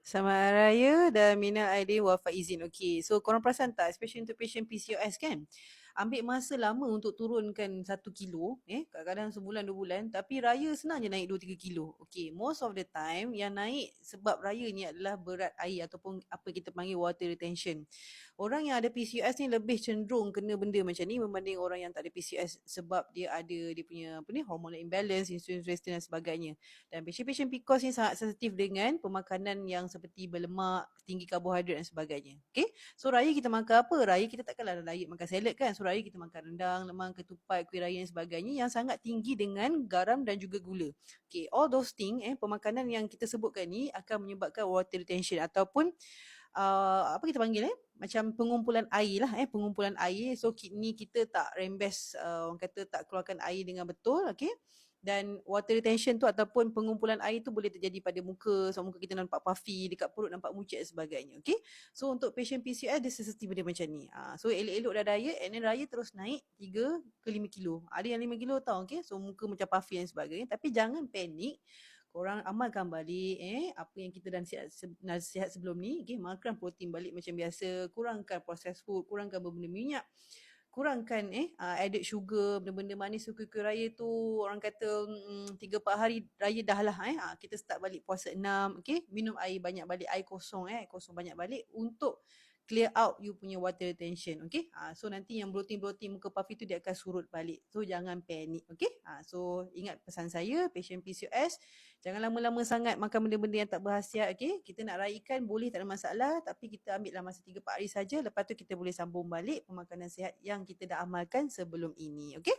Selamat Hari Raya dan minal aidin wal faizin. Okey, so korang perasan tak, especially untuk patient PCOS kan, ambil masa lama untuk turunkan 1 kilo, kadang-kadang sebulan 2 bulan, tapi raya senang je naik 2-3 kilo. Okey, most of the time yang naik sebab raya ni adalah berat air ataupun apa kita panggil water retention. Orang yang ada PCOS ni lebih cenderung kena benda macam ni berbanding orang yang tak ada PCOS sebab dia ada dia punya hormonal imbalance, insulin resistance dan sebagainya. Dan patient-patient PCOS ni sangat sensitif dengan pemakanan yang seperti berlemak, tinggi karbohidrat dan sebagainya. Okay? So raya kita makan apa? Raya kita takkanlah raya makan salad kan? So raya kita makan rendang, lemang, ketupat, kuih raya dan sebagainya yang sangat tinggi dengan garam dan juga gula. Okay, all those things, pemakanan yang kita sebutkan ni akan menyebabkan water retention ataupun apa kita panggil macam pengumpulan air lah, pengumpulan air. So kidney kita tak rembes, orang kata tak keluarkan air dengan betul. Okay, dan water retention tu ataupun pengumpulan air tu boleh terjadi pada muka, so muka kita nampak puffy, dekat perut nampak mucet dan sebagainya. Okay, so untuk patient PCOS dia sensitif benda macam ni. So elok-elok dah diet and then raya terus naik 3 ke 5 kilo, ada yang 5 kilo tau. Okay, so muka macam puffy dan sebagainya. Tapi jangan panik, korang amalkan balik apa yang kita dah nasihat sebelum ni. Okay, makan protein balik macam biasa, kurangkan processed food, kurangkan berbenda minyak, kurangkan added sugar, benda-benda manis, kuih-kuih raya tu. Orang kata 3-4 hari raya dah lah, kita start balik puasa 6. Okay, minum air banyak balik, air kosong, air kosong banyak balik untuk clear out you punya water retention. Okay, so nanti yang bloating muka puffy tu dia akan surut balik. So jangan panik. Okay, so ingat pesan saya, patient PCOS, jangan lama-lama sangat makan benda-benda yang tak berkhasiat. Okay, kita nak raikan boleh, tak ada masalah, tapi kita ambil lah masa 3-4 hari saja. Lepas tu kita boleh sambung balik pemakanan sihat yang kita dah amalkan sebelum ini. Okay.